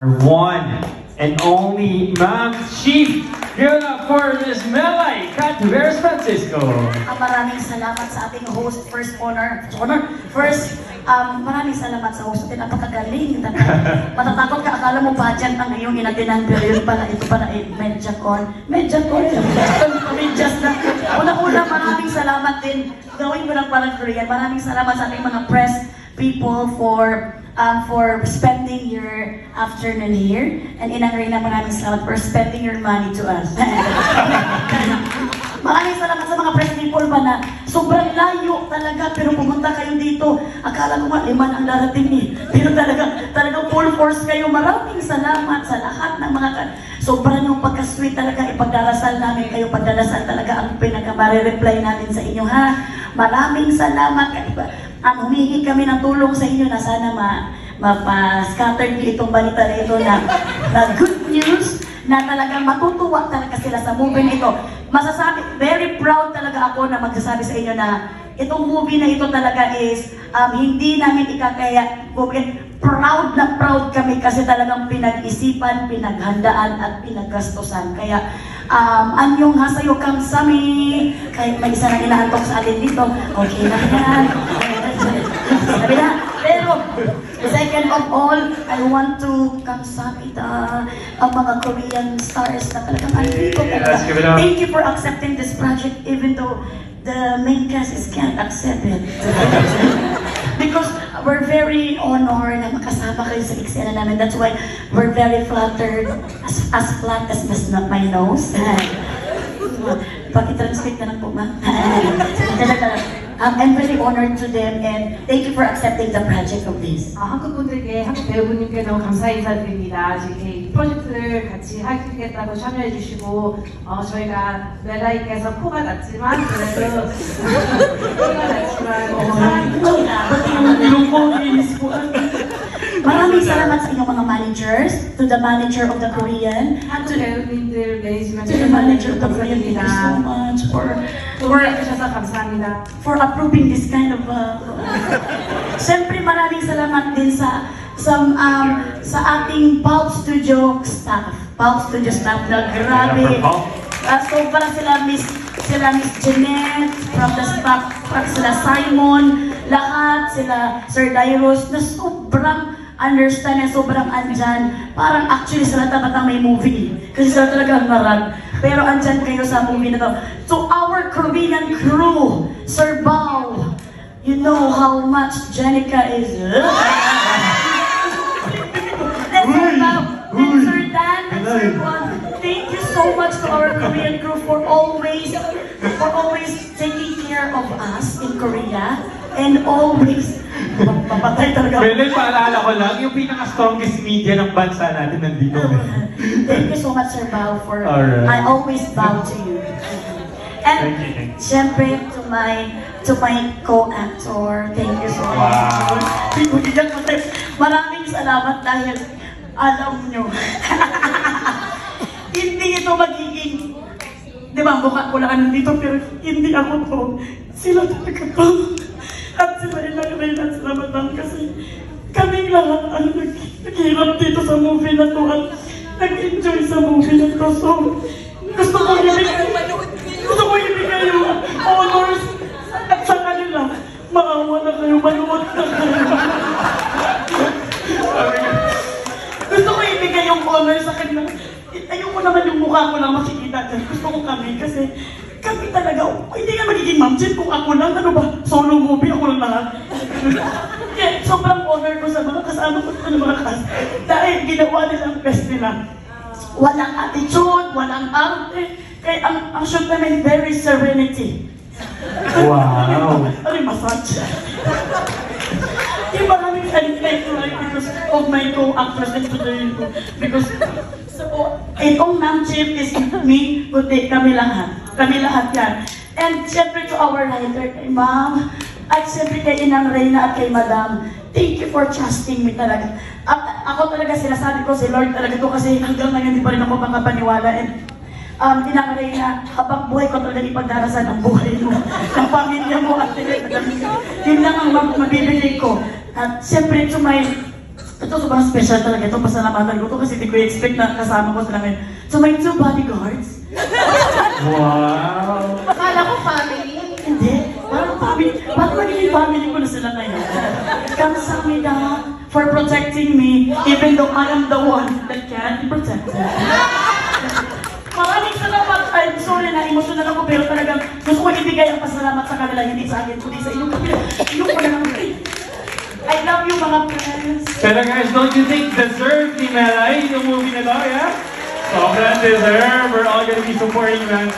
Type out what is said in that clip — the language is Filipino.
One and only Ma'am Chief. Give it up for Miss Melay Cataveras Francisco. Maraming salamat sa ating host, maraming salamat sa host natin, napakagaling. Matatakot ka, akala mo budget ang iyong inatinan, pero yun pala, ito pala ay Medjacon, medyas na. Una-una, maraming salamat din, gawin mo lang parang Korean, maraming salamat sa ating mga press people for spending your afternoon here. And Inang Reyna, maraming salamat for spending your money to us. Maraming salamat sa mga press people ba na sobrang layo talaga, pero pumunta kayo dito. Akala ko nga, 5 ang darating eh. Pero talagang full force kayo. Maraming salamat sa lahat ng mga sobrang yung pagka-sweet talaga. Ipagdarasal namin kayo. Pagdarasal talaga ang pinaka-reply namin sa inyo, ha? Maraming salamat. Humingi kami ng tulong sa inyo na sana mapa-scatter niyo itong balita na ito na good news, na talagang matutuwa talaga sila sa movie na ito. Masasabi, very proud talaga ako na magsasabi sa inyo na itong movie na ito talaga is hindi namin ikakaya. Proud na proud kami kasi talagang pinag-isipan, pinaghandaan at pinaggastusan. Kaya anyong hasayo kang sami, kahit may isa na inaantok sa atin dito, okay na yan. Sabi na, pero second of all, I want to kamsamita ang mga Korean stars na talagang andito. Thank you for accepting this project even though the main cast can't accept it. Because we're very honored na makasama kayo sa eksena namin. That's why we're very flattered, as flat as my nose. Pag-translate na lang po, ma'am. I'm very honored to them and thank you for accepting the project of this. 한국 분들께, 한국 배우분께 너무 감사 인사드립니다. 이렇게 이 프로젝트를 같이 하겠다고 참여해 주시고, 저희가 멜라이께서 코가 났지만 그래도 Maraming salamat sa inyong mga managers, to the manager of the Korean, 한국 배우님들 매니지먼트 to the manager of the Korean. Thank you so much 해주셔서 감사합니다. for approving this kind of Siyempre maraming salamat din sa ating Pulp Studio staff. Pulp Studio staff na grabe. Sobra sila Miss Jeanette from the staff, sila Simon, lahat sila Sir Dairos na sobrang understand na sobrang andyan. Parang actually sila tabatang may movie. Kasi sila talagang marag. Pero andyan kayo sa movie na to. To our Korean crew, Sir Bao, you know how much Jenica is. That's Sir Bao. And Sir Dan and Sir Juan. Thank you so much to our Korean crew for always taking care of us in Korea. And always, papatay talaga. Well, paalala ko lang, yung pinaka-strongest media ng bansa natin nandito. Thank you so much, Sir Bao, for Alright. I always bow to you. And Thank you. syempre to my co-actor, thank you so much. Maraming salamat dahil alam nyo, hindi ito magiging, di ba, mukha ko lang nandito, pero hindi ako to. Sila talaga to. At sila Inang Reyna, salamat lang kasi kaming lahat naghihirap dito sa movie na to at nag-enjoy sa movie na to. So, gusto ko ibigay yung honors at sa kanila. Maawa na kayo, maluwag na kayo. Gusto ko ibigay yung honors sa kanila. Ayoko naman yung mukha ko lang makikita dyan. Gusto ko kami kasi kami talaga, hindi nga magiging Ma'am Jen kung ako lang, ano ba, solo movie, ako lang lahat. Kaya sobrang honor ko sa mga kasama ko sa mga cast. Dahil ginawa nila ang best nila. Walang attitude, walang arte. Kaya ang shoot namin, very serenity. Wow! Ano yung massage? Yung maraming like because of my co-actors and to the because itong Ma'am Chief is me, kundi kami lahat. Kami lahat yan. And syempre to our writer, kay Ma'am, at syempre kay Inang Reyna at kay Madam, thank you for trusting me talaga. At ako talaga sinasabi ko si Lord talaga to kasi hanggang ngayon di pa rin ako makapaniwala. And Inang Reyna, habang buhay ko talaga ipagdarasan ang buhay mo, ng pamilya mo at yun lang ang mabibigay ko. At syempre to Ito sobrang special talaga. Itong pasalamatan ko to kasi hindi ko expect na kasama ko sila ngayon. So my 2 bodyguards. Wow! akala ko family. Hindi. Parang family. Parang magiging family ko na sila ngayon. Kamsahamnida for protecting me even though I am the one that can't be protected. Maraming salamat. I'm sorry na emotional ako pero talagang gusto ko ibigay ang pasalamat sa kanila, hindi sa akin, kundi sa inyong kapila. Inyong pagkakapila. I love you mga friends. Pero guys, don't you think deserve ni Melay yung movie na to, yeah? Sobrang deserve. We're all gonna be supporting you, man.